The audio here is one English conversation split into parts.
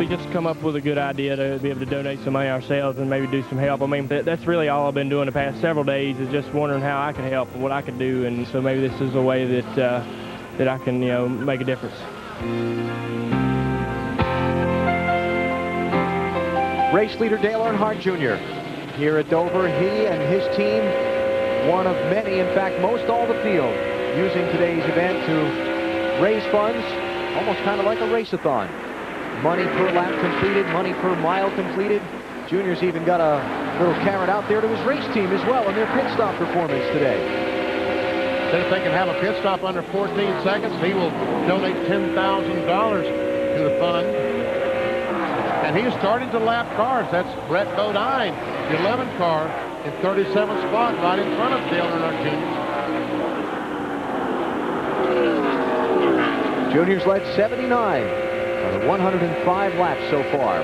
We just come up with a good idea to be able to donate some money ourselves and maybe do some help. I mean, that's really all I've been doing the past several days, is just wondering how I can help, what I can do, and so maybe this is a way that that I can, make a difference. Race leader Dale Earnhardt Jr. here at Dover. He and his team, one of many, in fact, most all the field, using today's event to raise funds, almost kind of like a race-a-thon. Money per lap completed, money per mile completed. Junior's even got a little carrot out there to his race team as well in their pit stop performance today. If they can have a pit stop under 14 seconds, he will donate $10,000 to the fund. And he is starting to lap cars. That's Brett Bodine, the 11th car, in 37th spot, right in front of Dale Earnhardt Jr. Junior's led 79 on 105 laps so far.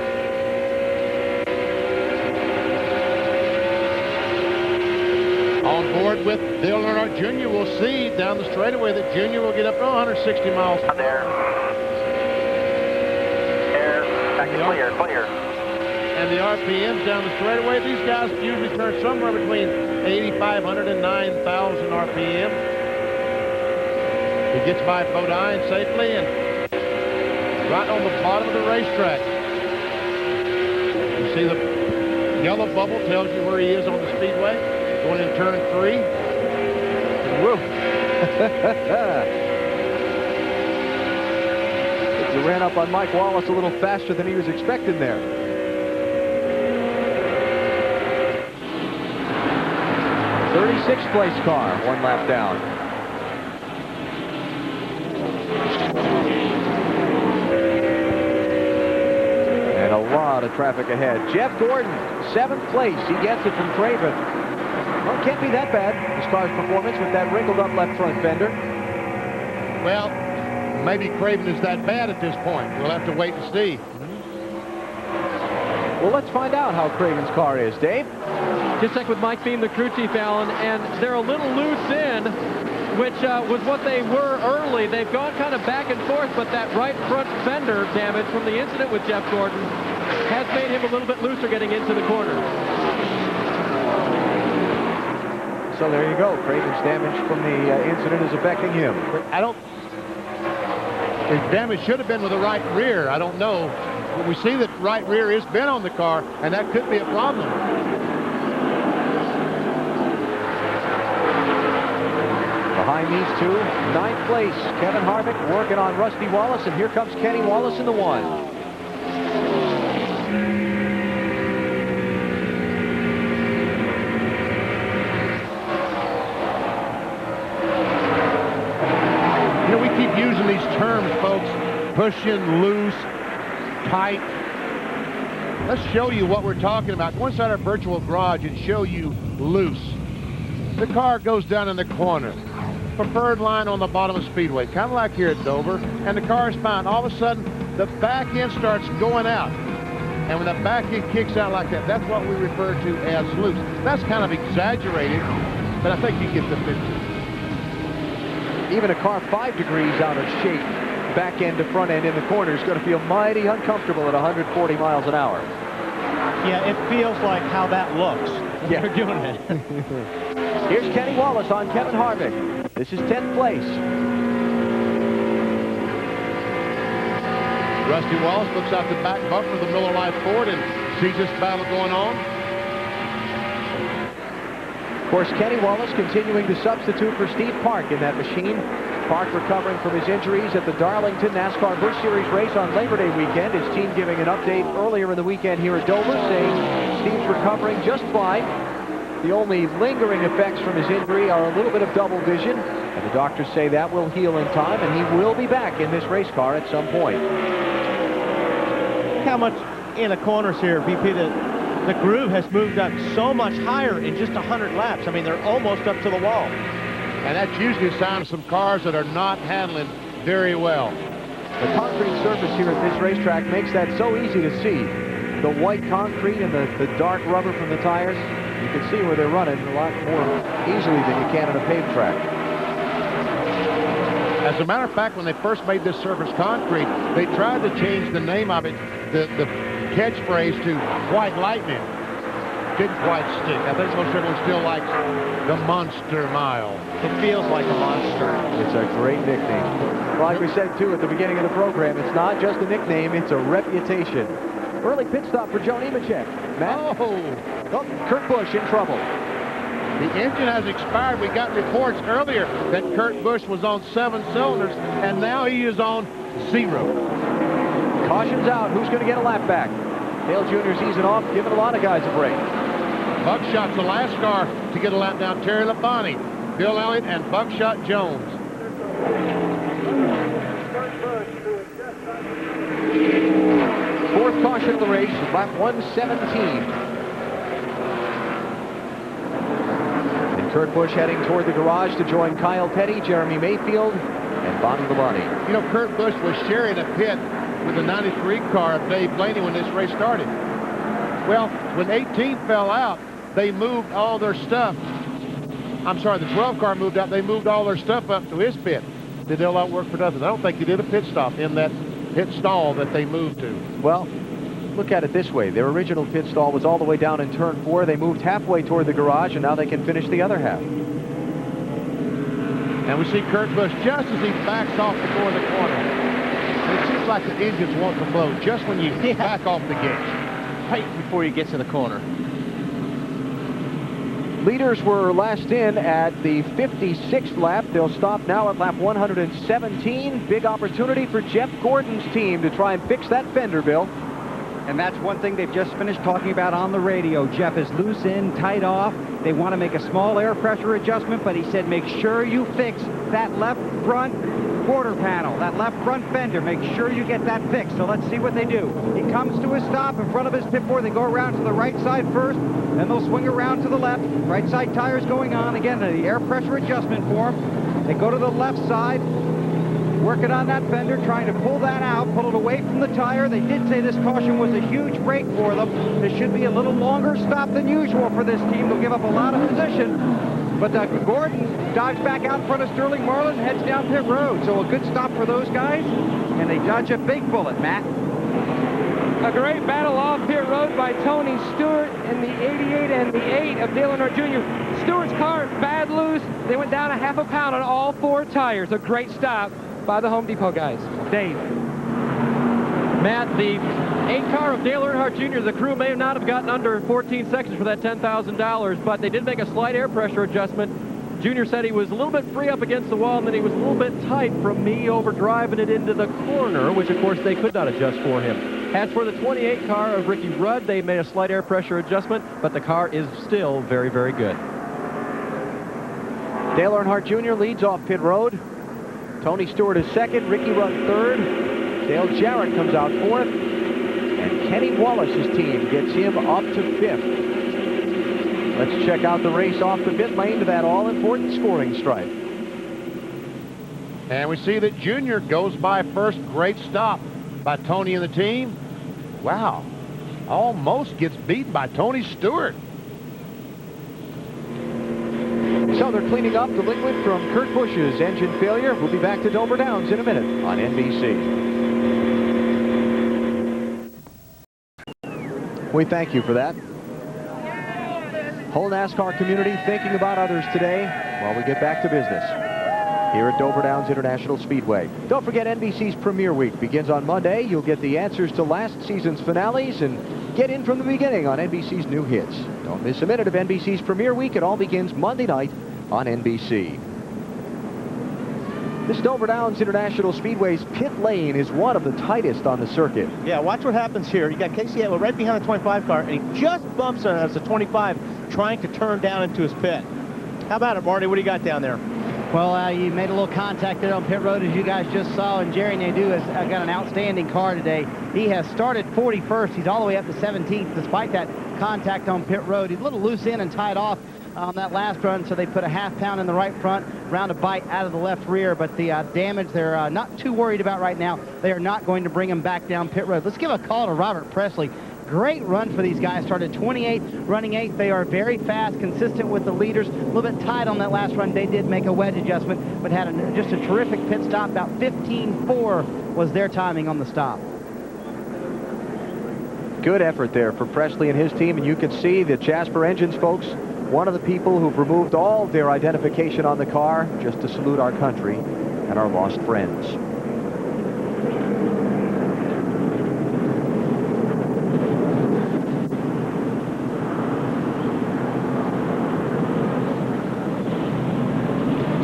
On board with Dale Earnhardt Jr. We'll see down the straightaway that Jr. will get up to 160 miles per hour. Clear. And the RPMs down the straightaway, these guys usually turn somewhere between 8,500 and 9,000 RPM. He gets by Bodine safely and right on the bottom of the racetrack. You see the yellow bubble tells you where he is on the speedway, going in turn 3. Woo! He ran up on Mike Wallace a little faster than he was expecting there. '36th place car, one lap down. And a lot of traffic ahead. Jeff Gordon, 7th place. He gets it from Craven. Well, can't be that bad, his car's performance with that wrinkled up left front fender. Well, maybe Craven is that bad at this point. We'll have to wait and see. Well, let's find out how Craven's car is, Dave. Just check with Mike Beam, the crew chief, Alan, and they're a little loose in, which was what they were early. They've gone kind of back and forth, but that right front fender damage from the incident with Jeff Gordon has made him a little bit looser getting into the corner. So there you go. Craven's damage from the incident is affecting him. His damage should have been with the right rear. I don't know. But we see that right rear is bent on the car, and that could be a problem. Behind these two, 9th place, Kevin Harvick working on Rusty Wallace, and here comes Kenny Wallace in the 1. We keep using these terms, folks, pushing, loose, tight. Let's show you what we're talking about. Go inside our virtual garage and show you loose. The car goes down in the corner. Preferred line on the bottom of Speedway, kind of like here at Dover, and the car is fine. All of a sudden, the back end starts going out. And when the back end kicks out like that, that's what we refer to as loose. That's kind of exaggerated, but I think you get the picture. Even a car 5 degrees out of shape, back end to front end in the corner, is going to feel mighty uncomfortable at 140 miles an hour. Yeah, it feels like how that looks when Yeah. you're doing it. Here's Kenny Wallace on Kevin Harvick. This is 10th place. Rusty Wallace looks out the back bumper of the Miller Lite Ford and sees this battle going on. Of course, Kenny Wallace continuing to substitute for Steve Park in that machine. Park recovering from his injuries at the Darlington NASCAR Busch Series race on Labor Day weekend. His team giving an update earlier in the weekend here at Dover, saying Steve's recovering just fine. The only lingering effects from his injury are a little bit of double vision, and the doctors say that will heal in time, and he will be back in this race car at some point. How much in the corners here, VP, the groove has moved up so much higher in just 100 laps. I mean, they're almost up to the wall. And that's usually a sign of some cars that are not handling very well. The concrete surface here at this racetrack makes that so easy to see. The white concrete and the dark rubber from the tires, you can see where they're running a lot more easily than you can on a paved track. As a matter of fact, when they first made this surface concrete, they tried to change the name of it. the catchphrase to White Lightning didn't quite stick. I think most everyone still likes the Monster Mile. It feels like a monster. It's a great nickname. Like we said, too, at the beginning of the program, it's not just a nickname, it's a reputation. Early pit stop for Joe Nemechek. Matt? Oh, Kurt Busch in trouble. The engine has expired. We got reports earlier that Kurt Busch was on 7 cylinders, and now he is on 0. Caution's out. Who's going to get a lap back? Dale Jr.'s easing off, giving a lot of guys a break. Buckshot's the last car to get a lap down. Terry Labonte, Bill Elliott, and Buckshot Jones. Fourth caution of the race, lap 117. And Kurt Busch heading toward the garage to join Kyle Petty, Jeremy Mayfield, and Bonnie Labonte. You know, Kurt Busch was sharing a pit with the 93 car of Dave Blaney when this race started. Well, when 18 fell out, they moved all their stuff. I'm sorry, the 12 car moved out. They moved all their stuff up to his pit. Did they all work for nothing? I don't think they did a pit stop in that pit stall that they moved to. Well, look at it this way. Their original pit stall was all the way down in turn 4. They moved halfway toward the garage, and now they can finish the other half. And we see Kurt Busch just as he backs off to go in the corner. And it seems like the engines want to blow just when you back off the gate. Right before you get to the corner. Leaders were last in at the 56th lap. They'll stop now at lap 117. Big opportunity for Jeff Gordon's team to try and fix that fender, Bill. And that's one thing they've just finished talking about on the radio. Jeff is loose in, tight off. They want to make a small air pressure adjustment, but he said make sure you fix that left front quarter panel, that left front fender. Make sure you get that fixed. So let's see what they do. He comes to a stop in front of his pit board. They go around to the right side first, then they'll swing around to the left. Right side tires going on. Again, the air pressure adjustment for them. They go to the left side, working on that fender, trying to pull that out, pull it away from the tire. They did say this caution was a huge break for them. This should be a little longer stop than usual for this team. They'll give up a lot of position. But Gordon dodged back out in front of Sterling Marlin, heads down pit road. So a good stop for those guys, and they dodge a big bullet, Matt. A great battle off pit road by Tony Stewart in the 88 and the 8 of Dale Earnhardt Jr. Stewart's car bad loose. They went down a half a pound on all 4 tires. A great stop by the Home Depot guys. Dave. Matt, the 8 car of Dale Earnhardt Jr., the crew may not have gotten under 14 seconds for that $10,000, but they did make a slight air pressure adjustment. Jr. said he was a little bit free up against the wall, and then he was a little bit tight from me over driving it into the corner, which, of course, they could not adjust for him. As for the 28 car of Ricky Rudd, they made a slight air pressure adjustment, but the car is still very, very good. Dale Earnhardt Jr. leads off pit road. Tony Stewart is second, Ricky Rudd third. Dale Jarrett comes out fourth. And Kenny Wallace's team gets him up to fifth. Let's check out the race off the pit lane to that all-important scoring stripe. And we see that Junior goes by first. Great stop by Tony and the team. Wow. Almost gets beat by Tony Stewart. So they're cleaning up the liquid from Kurt Busch's engine failure. We'll be back to Dover Downs in a minute on NBC. We thank you for that. Whole NASCAR community thinking about others today while we get back to business here at Dover Downs International Speedway. Don't forget, NBC's Premiere Week begins on Monday. You'll get the answers to last season's finales and get in from the beginning on NBC's new hits. Don't miss a minute of NBC's Premiere Week. It all begins Monday night on NBC. This Dover Downs International Speedway's pit lane is one of the tightest on the circuit. Yeah, watch what happens here. You got Casey Atwell right behind the 25 car, and he just bumps her as the 25 trying to turn down into his pit. How about it, Marty? What do you got down there? Well, you made a little contact there on pit road, as you guys just saw, and Jerry Nadeau has got an outstanding car today. He has started 41st. He's all the way up to 17th, despite that contact on pit road. He's a little loose in and tied off on that last run, so they put a half pound in the right front, round a bite out of the left rear, but the damage they're not too worried about right now. They are not going to bring him back down pit road. Let's give a call to Robert Presley. Great run for these guys. Started 28th, running 8th. They are very fast, consistent with the leaders. A little bit tight on that last run. They did make a wedge adjustment, but had just a terrific pit stop. About 15.4 was their timing on the stop. Good effort there for Presley and his team, and you can see the Jasper Engines folks, one of the people who've removed all their identification on the car just to salute our country and our lost friends.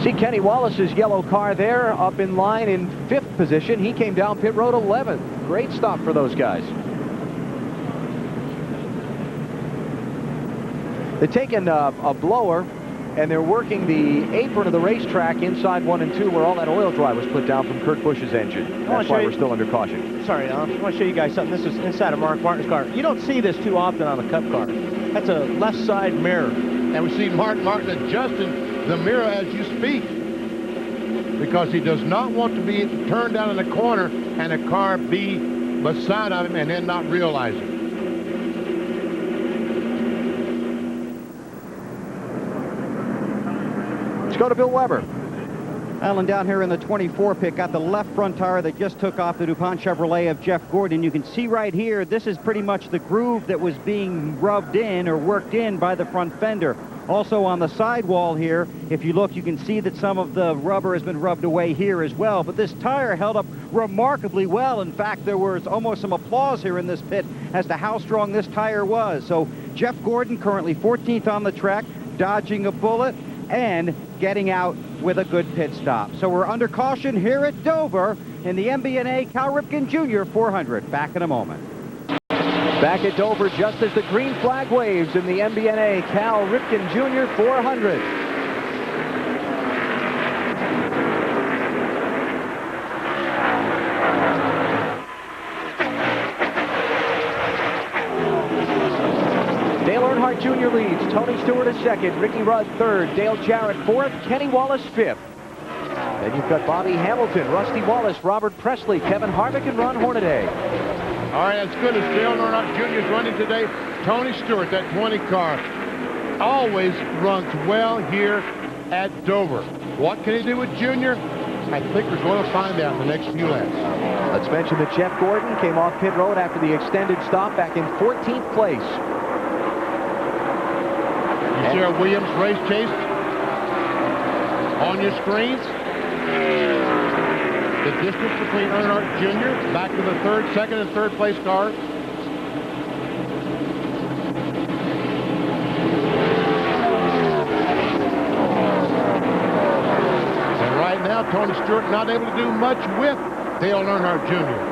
See Kenny Wallace's yellow car there up in line in 5th position. He came down pit road 11th. Great stop for those guys. They're taking a blower and they're working the apron of the racetrack inside 1 and 2 where all that oil dry was put down from Kurt Busch's engine. That's why we're still under caution. Sorry, I want to show you guys something. This is inside of Mark Martin's car. You don't see this too often on a Cup car. That's a left side mirror. And we see Mark Martin adjusting the mirror as you speak, because he does not want to be turned down in the corner and a car be beside of him and then not realize it. Let's go to Bill Weber. Alan, down here in the 24 pit, got the left front tire that just took off the DuPont Chevrolet of Jeff Gordon. You can see right here, this is pretty much the groove that was being rubbed in or worked in by the front fender. Also on the sidewall here, if you look, you can see that some of the rubber has been rubbed away here as well. But this tire held up remarkably well. In fact, there was almost some applause here in this pit as to how strong this tire was. So Jeff Gordon currently 14th on the track, dodging a bullet and getting out with a good pit stop. So we're under caution here at Dover in the MBNA Cal Ripken Jr. 400. Back in a moment. Back at Dover just as the green flag waves in the MBNA Cal Ripken Jr. 400. Dale Earnhardt Jr. leads. Tony Stewart is second. Ricky Rudd third. Dale Jarrett fourth. Kenny Wallace fifth. Then you've got Bobby Hamilton, Rusty Wallace, Robert Presley, Kevin Harvick, and Ron Hornaday. All right, as good as Dale Earnhardt Jr. is running today, Tony Stewart, that 20 car, always runs well here at Dover. What can he do with Junior? I think we're going to find out in the next few laps. Let's mention that Jeff Gordon came off pit road after the extended stop back in 14th place. You see our Williams race chase on your screens. The distance between Earnhardt Jr. back to the second and third place cars. And right now, Tony Stewart not able to do much with Dale Earnhardt Jr.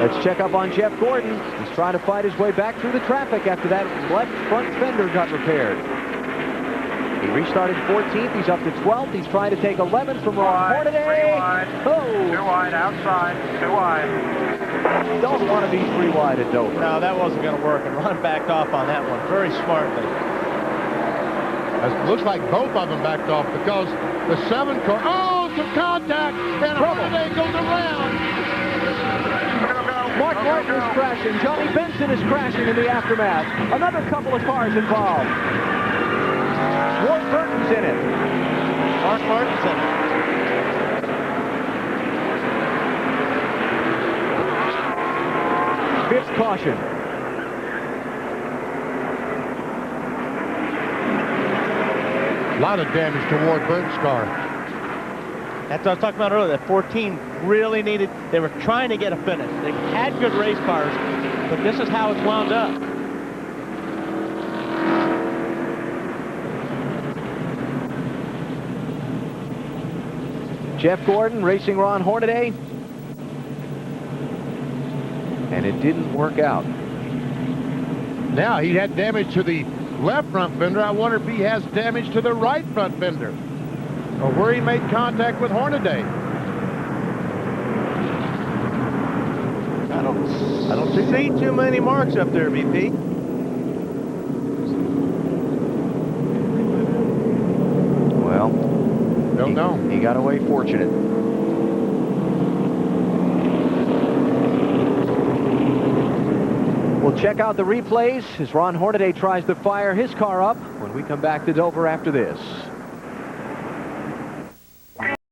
Let's check up on Jeff Gordon. He's trying to fight his way back through the traffic after that left front fender got repaired. He restarted 14th. He's up to 12th. He's trying to take 11th from Ron Hornaday. 3 wide. Oh! 2 wide outside. 2 wide. Don't want to be 3 wide at Dover. No, that wasn't going to work, and Ron backed off on that one very smartly. It looks like both of them backed off because the 7 car. Oh, some contact, and Hornaday goes around. Mark Martin is crashing. Johnny Benson is crashing in the aftermath. Another couple of cars involved. Ward Burton's in it. Mark Martin's in it. Fifth caution. A lot of damage to Ward Burton's car. That's what I was talking about earlier. That 14 really needed, they were trying to get a finish. They had good race cars, but this is how it's wound up. Jeff Gordon racing Ron Hornaday. And it didn't work out. Now he had damage to the left front fender. I wonder if he has damage to the right front fender, or where he made contact with Hornaday. I don't see too many marks up there, BP. Well, Don't know. He got away fortunate. We'll check out the replays as Ron Hornaday tries to fire his car up when we come back to Dover after this.